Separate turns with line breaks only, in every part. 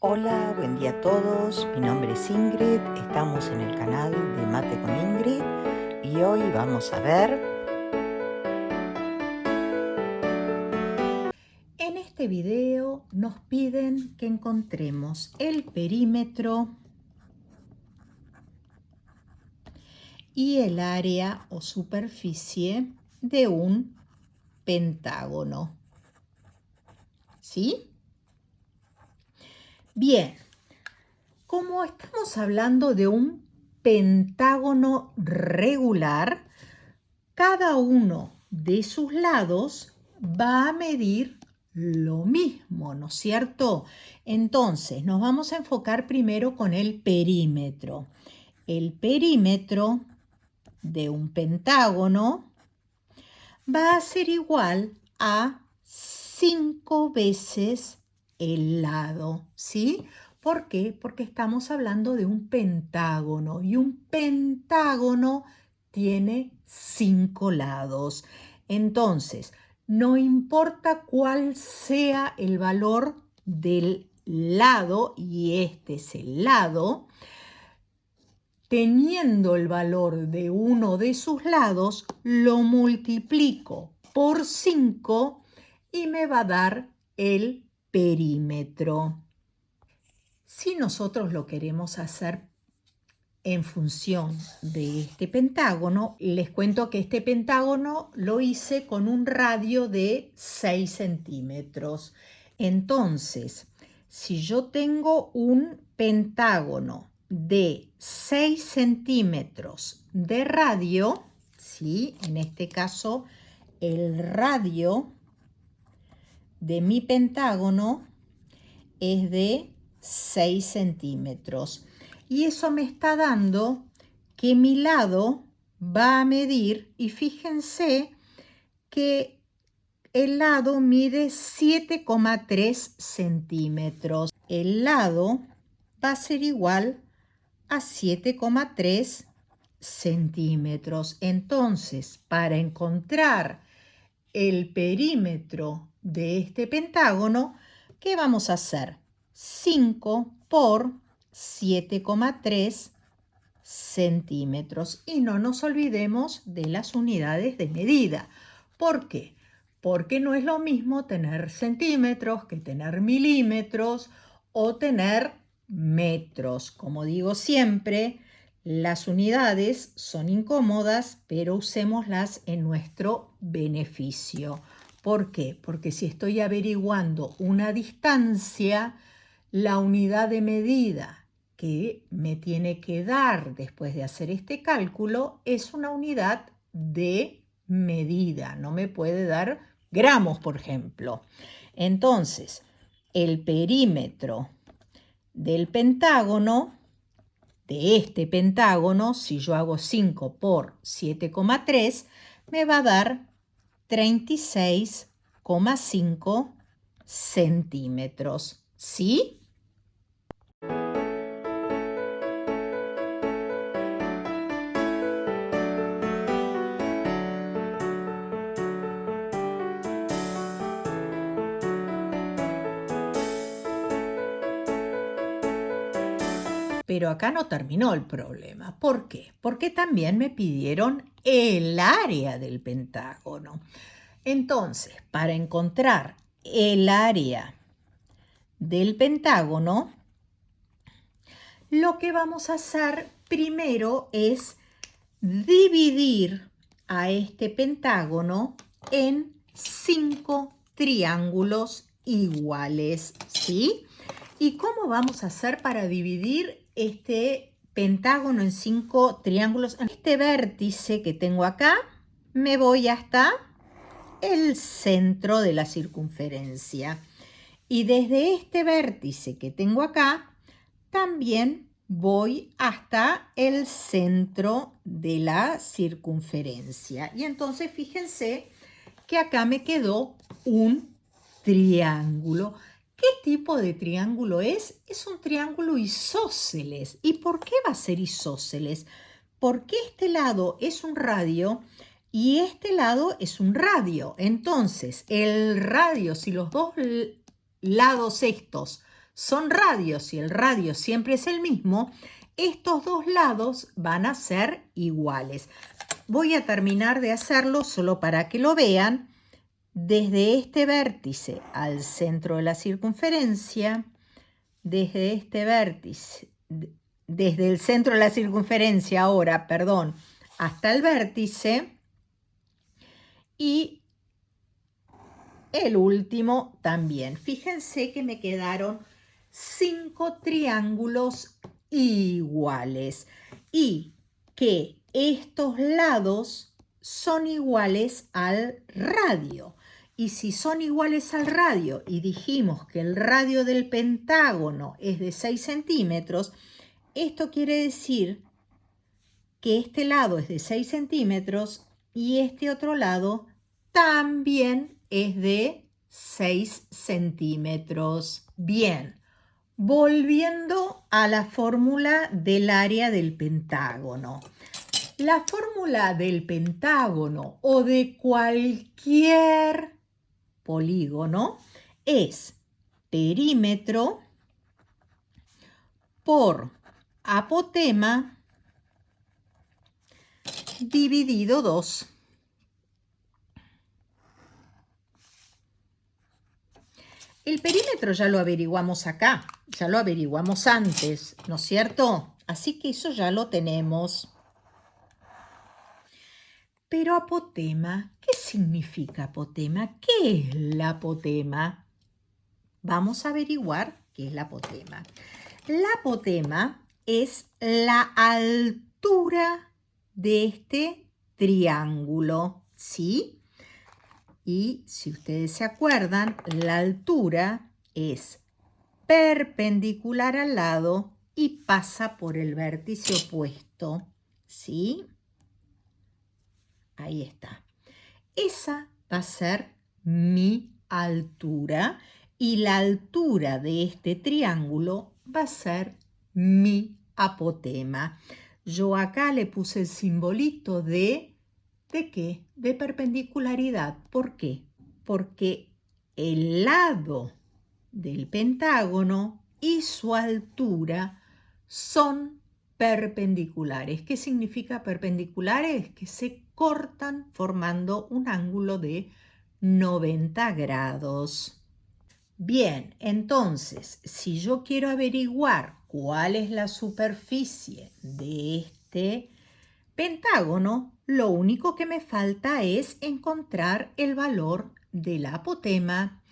Hola, buen día a todos. Mi nombre es Ingrid. Estamos en el canal de Mate con Ingrid y hoy vamos a ver. En este video nos piden que encontremos el perímetro y el área o superficie de un pentágono. ¿Sí? Bien, como estamos hablando de un pentágono regular, cada uno de sus lados va a medir lo mismo, ¿no es cierto? Entonces, nos vamos a enfocar primero con el perímetro. El perímetro de un pentágono va a ser igual a 5 veces el lado, ¿sí? ¿Por qué? Porque estamos hablando de un pentágono y un pentágono tiene 5 lados. Entonces, no importa cuál sea el valor del lado, y este es el lado, teniendo el valor de uno de sus lados, lo multiplico por 5 y me va a dar el perímetro. Si nosotros lo queremos hacer en función de este pentágono, les cuento que este pentágono lo hice con un radio de 6 centímetros. Entonces, si yo tengo un pentágono de 6 centímetros de radio, ¿sí? En este caso, el radio de mi pentágono es de 6 centímetros. Y eso me está dando que mi lado va a medir, y fíjense que el lado mide 7,3 centímetros. El lado va a ser igual a 7,3 centímetros. Entonces, para encontrar el perímetro de este pentágono, ¿qué vamos a hacer? 5 por 7,3 centímetros. Y no nos olvidemos de las unidades de medida. ¿Por qué? Porque no es lo mismo tener centímetros que tener milímetros o tener metros. Como digo siempre, las unidades son incómodas, pero usémoslas en nuestro beneficio. ¿Por qué? Porque si estoy averiguando una distancia, la unidad de medida que me tiene que dar después de hacer este cálculo es una unidad de medida. No me puede dar gramos, por ejemplo. Entonces, el perímetro del pentágono, de este pentágono, si yo hago 5 por 7,3, me va a dar 36,5 centímetros. ¿Sí? Pero acá no terminó el problema. ¿Por qué? Porque también me pidieron el área del pentágono. Entonces, para encontrar el área del pentágono, lo que vamos a hacer primero es dividir a este pentágono en 5 triángulos iguales, ¿sí? ¿Y cómo vamos a hacer para dividir este pentágono en 5 triángulos? En este vértice que tengo acá, me voy hasta el centro de la circunferencia. Y desde este vértice que tengo acá, también voy hasta el centro de la circunferencia. Y entonces fíjense que acá me quedó un triángulo. ¿Qué tipo de triángulo es? Es un triángulo isósceles. ¿Y por qué va a ser isósceles? Porque este lado es un radio y este lado es un radio. Entonces, el radio, si los dos lados estos son radios y el radio siempre es el mismo, estos dos lados van a ser iguales. Voy a terminar de hacerlo solo para que lo vean. Desde este vértice al centro de la circunferencia, desde este vértice, desde el centro de la circunferencia ahora, perdón, hasta el vértice, y el último también. Fíjense que me quedaron 5 triángulos iguales y que estos lados son iguales al radio. Y si son iguales al radio y dijimos que el radio del pentágono es de 6 centímetros, esto quiere decir que este lado es de 6 centímetros y este otro lado también es de 6 centímetros. Bien, volviendo a la fórmula del área del pentágono. La fórmula del pentágono o de cualquier polígono es perímetro por apotema dividido 2. El perímetro ya lo averiguamos acá, ya lo averiguamos antes, ¿no es cierto? Así que eso ya lo tenemos. Pero apotema, ¿qué significa apotema? ¿Qué es la apotema? Vamos a averiguar qué es la apotema. La apotema es la altura de este triángulo, ¿sí? Y si ustedes se acuerdan, la altura es perpendicular al lado y pasa por el vértice opuesto, ¿sí? Ahí está. Esa va a ser mi altura y la altura de este triángulo va a ser mi apotema. Yo acá le puse el simbolito ¿de qué? De perpendicularidad. ¿Por qué? Porque el lado del pentágono y su altura son perpendiculares. ¿Qué significa perpendiculares? Que se cortan formando un ángulo de 90 grados. Bien, entonces, si yo quiero averiguar cuál es la superficie de este pentágono, lo único que me falta es encontrar el valor del apotema.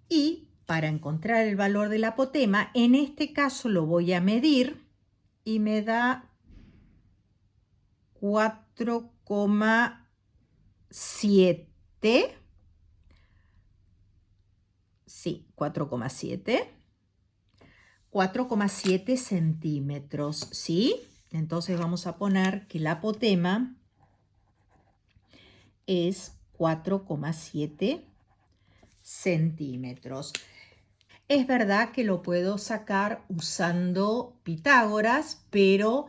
Y para encontrar el valor del apotema, en este caso lo voy a medir y me da 4,7. Sí, 4,7 centímetros, ¿sí? Entonces vamos a poner que el apotema es 4,7 centímetros. Es verdad que lo puedo sacar usando Pitágoras, pero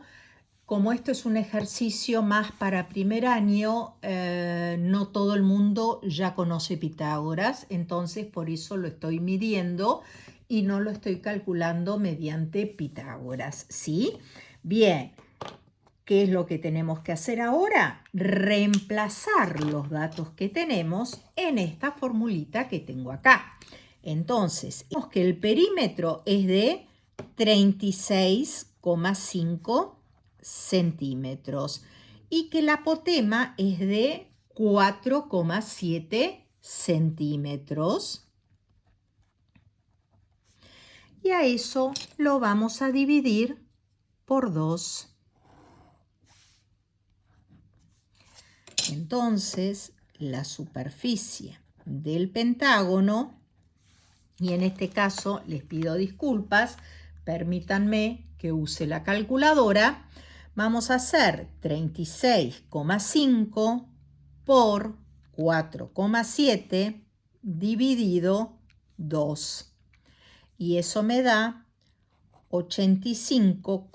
como esto es un ejercicio más para primer año, no todo el mundo ya conoce Pitágoras, entonces por eso lo estoy midiendo y no lo estoy calculando mediante Pitágoras, ¿sí? Bien, ¿qué es lo que tenemos que hacer ahora? Reemplazar los datos que tenemos en esta formulita que tengo acá. Entonces, vemos que el perímetro es de 36,5 centímetros y que el apotema es de 4,7 centímetros. Y a eso lo vamos a dividir por 2. Entonces, la superficie del pentágono, y en este caso les pido disculpas, permítanme que use la calculadora, vamos a hacer 36,5 por 4,7 dividido 2. Y eso me da 85,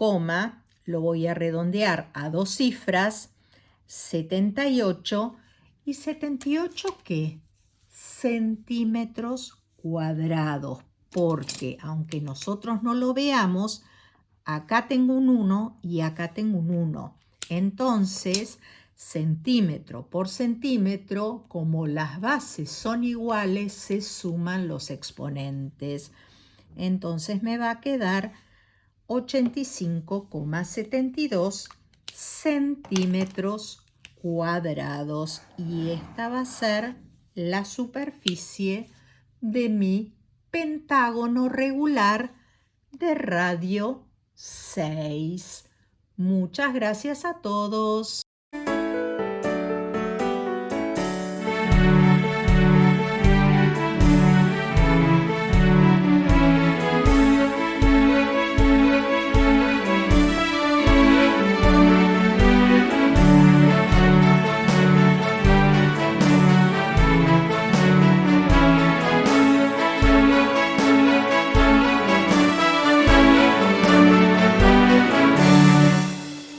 lo voy a redondear a 2 cifras, 78. ¿Y 78 qué? Centímetros cuadrados. porque aunque nosotros no lo veamos, acá tengo un 1 y acá tengo un 1. Entonces, centímetro por centímetro, como las bases son iguales, se suman los exponentes. Entonces me va a quedar 85,72 centímetros cuadrados. Y esta va a ser la superficie de mi pentágono regular de radio 6. Muchas gracias a todos.